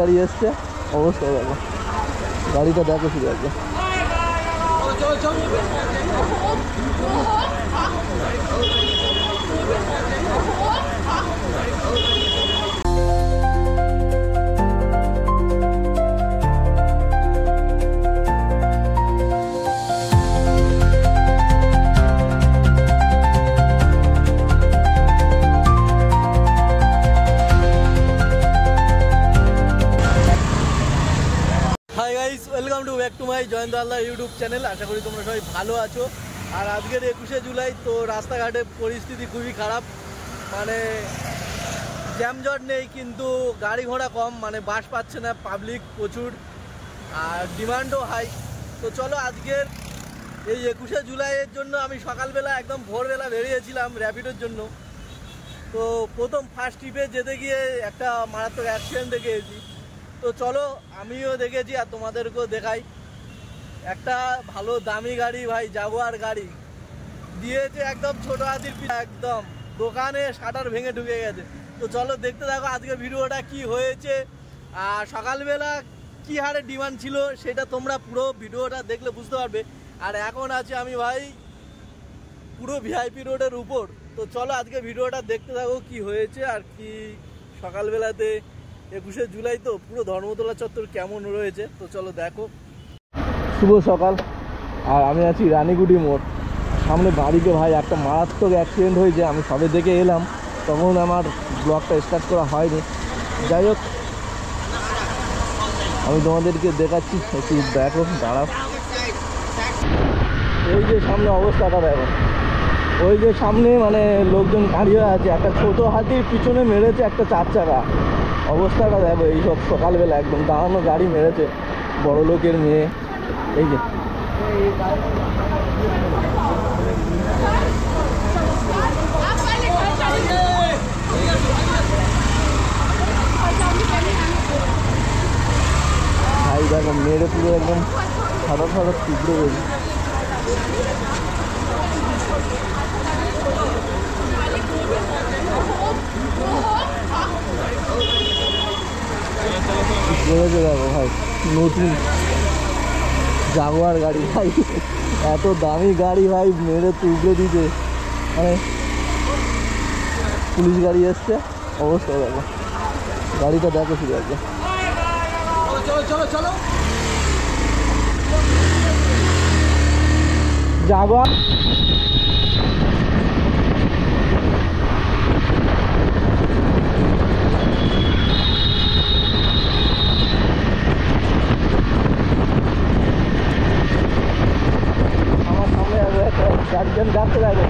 গাড়ি এসছে, অবস্থা দেখো, গাড়িটা দেখো শুধু একবার। Hi guys, welcome to back to my Jayanta Haldar YouTube channel. আশা করি তোমরা সবাই ভালো আছো। আর আজকের 21শে জুলাই, তো রাস্তাঘাটে পরিস্থিতি খুবই খারাপ, মানে জ্যামজট নেই কিন্তু গাড়ি ঘোড়া কম, মানে বাস পাচ্ছে না পাবলিক প্রচুর, আর ডিমান্ডও হাই। তো চলো আজকের এই 21শে জুলাইয়ের জন্য আমি সকালবেলা একদম ভোরবেলা বেরিয়েছিলাম র্যাপিডোর জন্য। তো প্রথম ফার্স্ট ট্রিপে যেতে গিয়ে একটা মারাত্মক অ্যাক্সিডেন্ট দেখেছি। তো চলো আমিও দেখেছি আর তোমাদেরকেও দেখাই। একটা ভালো দামি গাড়ি ভাই, জাগুয়ার গাড়ি দিয়েছে, একদম ছোট হাতির একদম দোকানে শাটার ভেঙে ঢুকে গেছে। তো চলো দেখতে থাকো আজকে ভিডিওটা কি হয়েছে আর সকালবেলা কি হারে ডিমান্ড ছিল সেটা তোমরা পুরো ভিডিওটা দেখলে বুঝতে পারবে। আর এখন আছে আমি ভাই পুরো ভিআইপি রোডের উপর। তো চলো আজকে ভিডিওটা দেখতে থাকো কি হয়েছে আর কি সকালবেলাতে 21শে জুলাই তো পুরো ধর্মতলা চত্বর কেমন রয়েছে। তো চলো দেখো। শুভ সকাল, আর আমি আছি রানীগুটি মোড় সামনে। বাড়িতে ভাই একটা মারাত্মক অ্যাক্সিডেন্ট হয়েছে, আমি সবে দেখে এলাম, তখন আমার ব্লগটা স্টার্ট করা হয়নি। যাই হোক, আমি তোমাদেরকে দেখাচ্ছি, একটু দেখো, দাঁড়াও। এই যে সামনে অবস্থাটা দেখো, ওই যে সামনে মানে লোকজন দাঁড়িয়ে আছে, একটা ছোট হাতির পিছনে মেরেছে একটা 4 চাকা। অবস্থাটা দেখো, এইসব সকালবেলা একদম দাঁড়ানো গাড়ি মেরেছে, বড় লোকের মেয়ে। এই যে ভাই দেখো মেরে পুরো একদম সাদা সাদা টুকরো হয়েছে। দেখো ভাই নতুন জাগুয়ার গাড়ি ভাই, এত দামি গাড়ি ভাই মেরে তুলে দিতে, মানে পুলিশ গাড়ি এসছে, অবস্থা দেখো, গাড়িটা দেখো শুধু একবার। জাগুয়ার গার্জেন যাচ্ছে দেখো,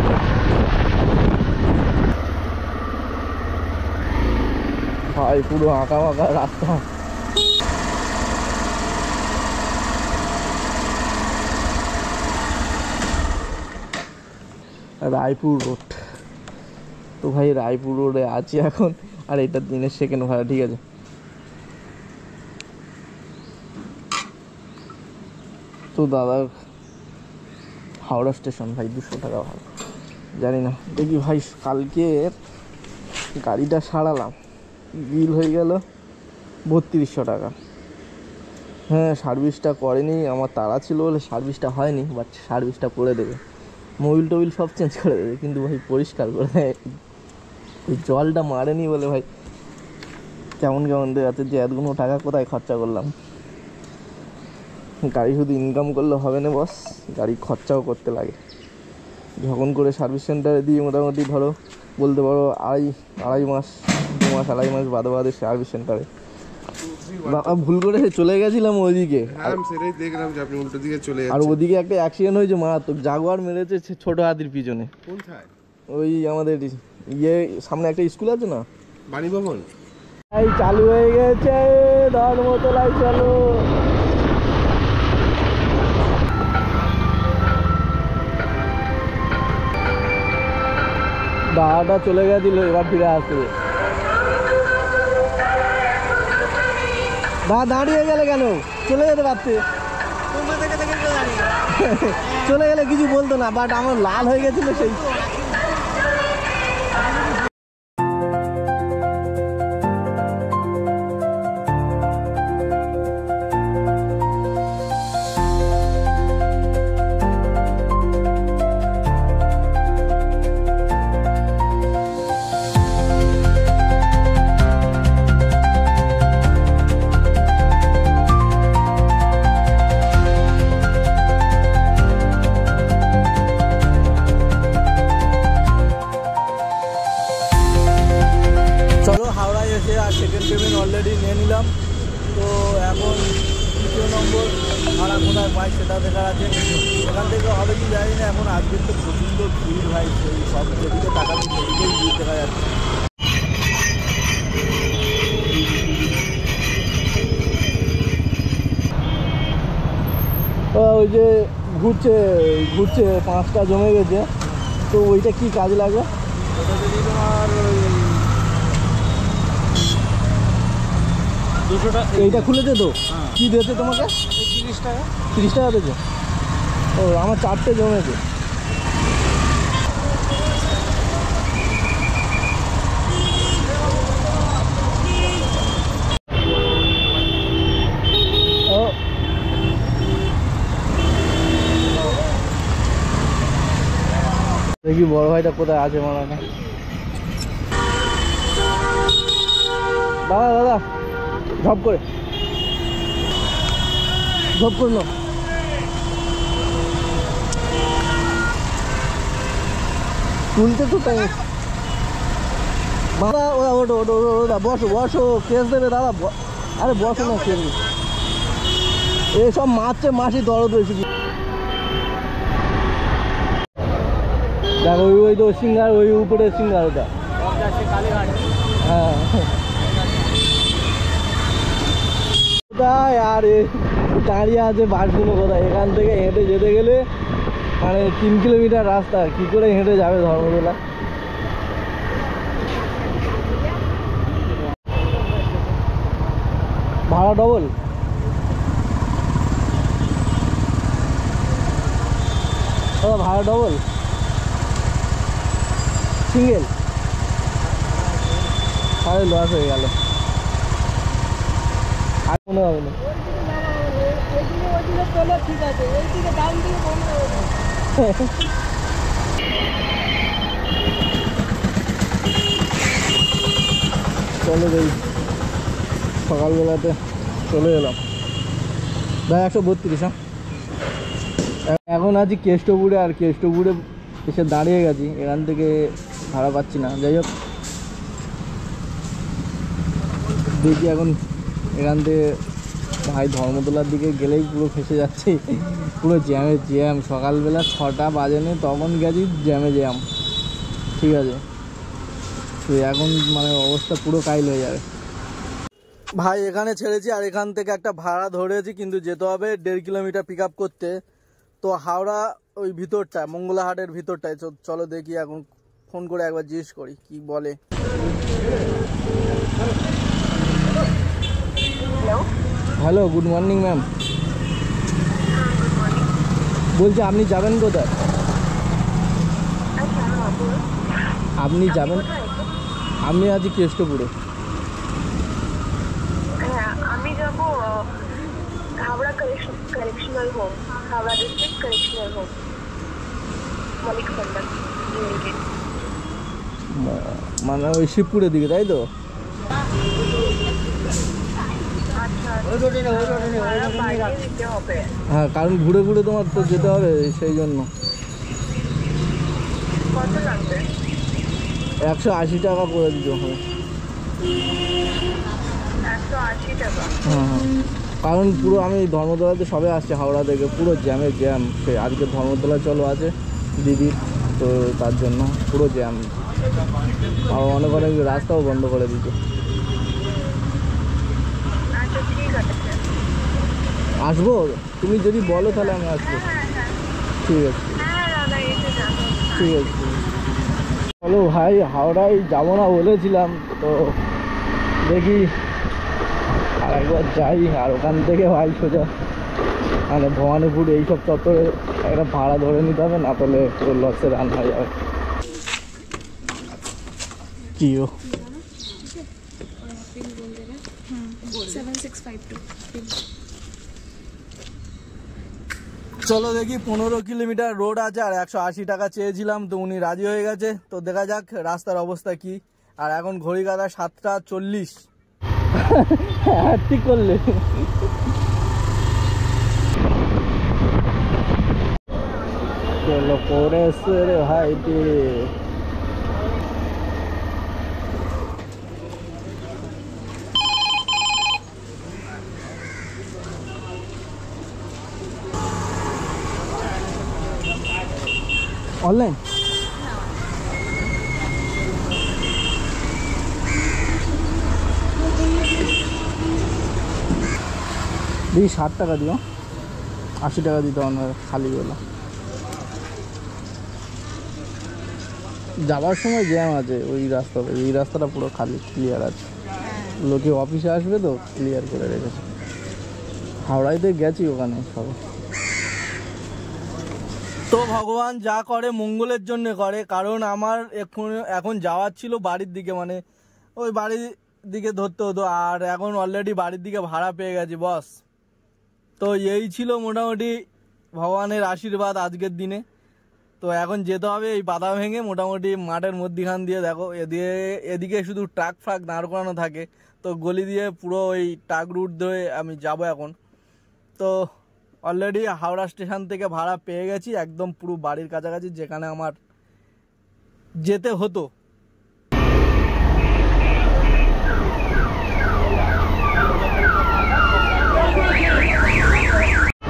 ভাই পুরো আঁকা বাঁকা রাস্তা। রায়পুর রোড, তো ভাই রায়পুর রোডে আছি এখন, আর এটা দিনের সেকেন্ড ভাড়া, ঠিক আছে। তো দাদা হাওড়া স্টেশন ভাই 200 টাকা ভাড়া, জানি না, দেখি ভাই। কালকে গাড়িটা সারালাম, বিল হয়ে গেল 3200 টাকা। হ্যাঁ, সার্ভিসটা করেনি, আমার তাড়া ছিল বলে সার্ভিসটা হয়নি, বাট সার্ভিসটা করে দেবে, মোবিল টোবিল সব চেঞ্জ করে দেবে, কিন্তু ভাই পরিষ্কার করে দেয়। ওই জলটা মারেনি বলে ভাই কেমন কেমন দেখাচ্ছে যে এতগুলো টাকা কোথায় খরচা করলাম। গাড়ি শুধু ইনকাম করলে হবে না বস, গাড়ি খরচাও করতে লাগে। যখন করে সার্ভিস সেন্টারে দিয়ে মোটামুটি ধরো বলতে পারো আড়াই মাস 2 মাস বাদে বাদে সার্ভিস সেন্টারে। ভুল করে চলে গেছিলাম ওইদিকে, আর ওদিকে একটা অ্যাক্সিডেন্ট হয়েছে মারাত্মক, জাগুয়ার মেরেছে ছোট হাতির পিছনে। ওই আমাদের ইয়ে সামনে একটা স্কুল আছে না, বাণী ভবন, এই চালু হয়ে গেছে ধর্মতলায়। চলো দাদাটা চলে গেছিল, এবার ফিরে আসবে। দাঁড়িয়ে গেলে কেন? চলে যেতে পারছে, চলে গেলে কিছু বলতো না, বাট আমার লাল হয়ে গেছিল সেই। নিলাম। তো এখন 2 নম্বর ভাড়া কোথায় পাই সেটা দেখার আছে। এখান থেকে হবে কি জানি না। এখন আজকের তো প্রচণ্ড ভিড় ভাই, সেই সব যেদিকে তাকাবি সেদিকেই ভিড় দেখা যাচ্ছে। ওই যে ঘুরছে ঘুরছে 5টা জমে গেছে। তো ওইটা কি কাজ লাগে? ওটা যদি তোমার ওই 200 টাকা। এইটা খুলেছে তো? কি দিয়েছে তোমাকে? 30 টাকা। 30 টাকা দিয়েছে? ও, আমার 4টে জমেছে। ও, দেখি বড় ভাইটা কোথায় আছে মনে হয়। দাদা দাদা, ঝপ করে নাও। তুলতে তো টাইম। দাদা ওরা ওটো ওটো ওটা বসো বসো, কেস দেবে দাদা। আরে বসো না, কেস দেবে। এইসব মারছে মাসি দরদ হয়েছে। দেখো ওই তো সিঙ্গার, ওই উপরে সিঙ্গার ওটা। হ্যাঁ কোথায় আর দাঁড়িয়ে আছে বাসগুলো কোথায়? এখান থেকে হেঁটে যেতে গেলে মানে 3 কিলোমিটার রাস্তা, কি করে হেঁটে যাবে ধর্মতলা? ভাড়া ডবল? ভাড়া ডবল? সিঙ্গেল? তাহলে লস হয়ে গেল। আর মনে হবে না। চলো দেখি, সকালবেলাতে চলে এলাম। ভাই 132। হ্যাঁ, এখন আছি কেষ্টপুরে। আর কেষ্টপুরে এসে দাঁড়িয়ে গেছি, এখান থেকে ভাড়া পাচ্ছি না। যাই হোক, দেখি এখন এখান থেকে ভাই ধর্মতলার দিকে গেলেই পুরো ফেসে যাচ্ছে। পুরো জ্যামে জ্যাম। সকালবেলা 6টা বাজেনি তখন গেছি, জ্যামে জ্যাম। ঠিক আছে, তো এখন মানে অবস্থা পুরো কাইল হয়ে যাবে। ভাই এখানে ছেড়েছি, আর এখান থেকে একটা ভাড়া ধরেছি, কিন্তু যেতে হবে 1.5 কিলোমিটার পিক আপ করতে। তো হাওড়া ওই ভিতরটায়, মঙ্গলাহাটের ভিতরটায়। চলো দেখি, এখন ফোন করে একবার জিজ্ঞেস করি কি বলে। Hello, good morning ma'am. বলছি আপনি যাবেন কোথায়? আপনি যাবেন? আমি আছি কেষ্টপুরে। আমি যাবো Howrah correctional home, Howrah district correctional home, মালিক সন্ধান। মানে ওই শিবপুরের দিকে, তাই তো? হ্যাঁ, কারণ ঘুরে ঘুরে তোমার তো যেতে হবে, সেই জন্য। কত লাগবে? 180 টাকা করে দিতে হবে। 180 টাকা? হ্যাঁ হ্যাঁ, কারণ পুরো আমি ধর্মতলাতে সবে আসছি হাওড়া থেকে, পুরো জ্যামে জ্যাম। সে আজকে ধর্মতলা চলো আছে দিদির, তো তার জন্য পুরো জ্যাম। আর অনেক অনেক রাস্তাও বন্ধ করে দিত। আচ্ছা ঠিক আছে, আসবো? তুমি যদি বলো তাহলে আমি আসবো। ঠিক আছে ঠিক আছে। চলো ভাই, হাওড়ায় যাবো না বলেছিলাম, তো দেখি আর একবার যাই। আর ওখান থেকে ভাই সোজা মানে ভবানীপুর এইসব চত্বরে একটা ভাড়া ধরে নিতে হবে, না তাহলে পুরো লসে রান হয়ে যাবে। কি ও 7652। চলো দেখি, 15 কিলোমিটার রোড আছে, আর 180 টাকা চেয়েছিলাম, তো উনি রাজি হয়ে গেছে। তো দেখা যাক রাস্তার অবস্থা কি। আর এখন ঘড়ি কাঁটা 7টা 40। ঠিক করলে। চলো পরে রে ভাই। অনলাইন দিই 60 টাকা দিও, 80 টাকা দিতে আমার খালি হলো। যাওয়ার সময় জ্যাম আছে ওই রাস্তাতে, এই রাস্তাটা পুরো খালি ক্লিয়ার আছে, লোকে অফিসে আসবে তো ক্লিয়ার করে রেখেছে। হাওড়াইতে গেছি ওখানে সব। তো ভগবান যা করে মঙ্গলের জন্য করে, কারণ আমার এখন যাওয়ার ছিল বাড়ির দিকে, মানে ওই বাড়ির দিকে ধরতে হতো, আর এখন অলরেডি বাড়ির দিকে ভাড়া পেয়ে গেছি বস। তো এই ছিল মোটামুটি ভগবানের আশীর্বাদ আজকের দিনে। তো এখন যেতে হবে এই বাধা ভেঙে মোটামুটি মাঠের মধ্যিখান দিয়ে, দেখো এদিকে শুধু ট্রাক ফ্রাক দাঁড় করানো থাকে, তো গলি দিয়ে পুরো ওই ট্রাক রুট ধরে আমি যাব এখন। তো অলরেডি হাওড়া স্টেশন থেকে ভাড়া পেয়ে গেছি, একদম পুরো বাড়ির কাছাকাছি যেখানে আমার যেতে হতো।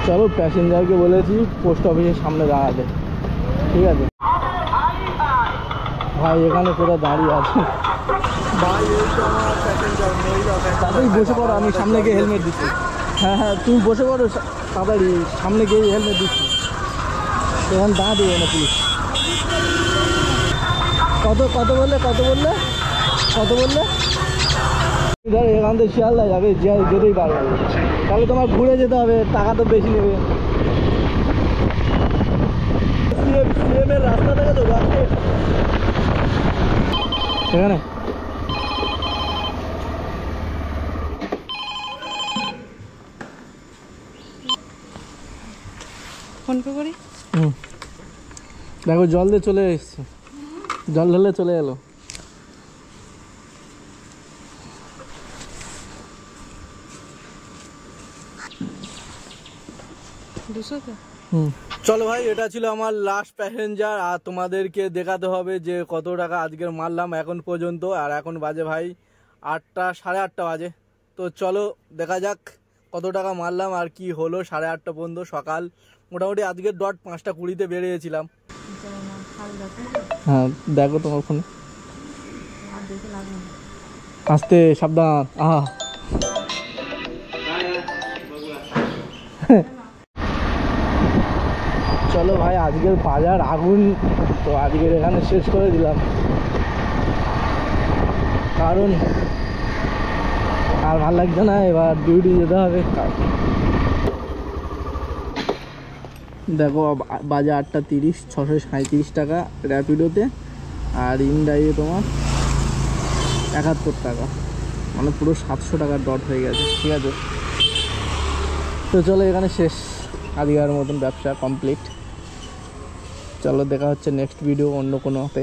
চলো প্যাসেঞ্জারকে বলেছি পোস্ট অফিসের সামনে দাঁড়াতে, ঠিক আছে ভাই? এখানে কোথাও দাঁড়িয়ে আছে ভাই, এই তো আমার প্যাসেঞ্জার মহিলা। তাড়াতাড়ি বসে পড়ো, আমি সামনে গিয়ে হেলমেট দিচ্ছি। হ্যাঁ হ্যাঁ তুমি বসে পড়ো তাড়াতাড়ি, সামনে গিয়ে হেলমেট দিচ্ছি। এখানে দাঁড়া দেবে না পুলিশ। কত বললে ধর এখান থেকে শিয়ালদা যাবে, যেতেই পারবে, তাহলে তোমার ঘুরে যেতে হবে, টাকা তো বেশি নেবে। সিএম এর রাস্তা থেকে তো এখানে ফোন পে করি। দেখো জল দিয়ে চলে এসছে, জল ঢেলে চলে এলো। চলো ভাই, এটা ছিল আমার লাস্ট প্যাসেঞ্জার, আর তোমাদেরকে দেখাতে হবে যে কত টাকা আজকের মারলাম এখন পর্যন্ত। আর এখন বাজে ভাই 8টা, 8:30 বাজে। তো চলো দেখা যাক কত টাকা মারলাম আর কি হলো। 8:30 পর্যন্ত সকাল মোটামুটি আজকের ডট 5:20 বেরিয়েছিলাম। হ্যাঁ দেখো তোমার ফোনে, আসতে সাবধান। আহা চলো ভাই, আজকের বাজার আগুন, তো আজকের এখানে শেষ করে দিলাম, কারণ আর ভালো লাগছে না, এবার ডিউটি যেতে হবে। দেখো বাজে 8:30, 637 টাকা র্যাপিডোতে, আর ইনডাইয়ে তোমার 71 টাকা, মানে পুরো 700 টাকার ডট হয়ে গেছে, ঠিক আছে? তো চলো এখানে শেষ, আজকের মতন ব্যবসা কমপ্লিট। চলো দেখা হচ্ছে নেক্সট ভিডিও অন্য কোনোতে।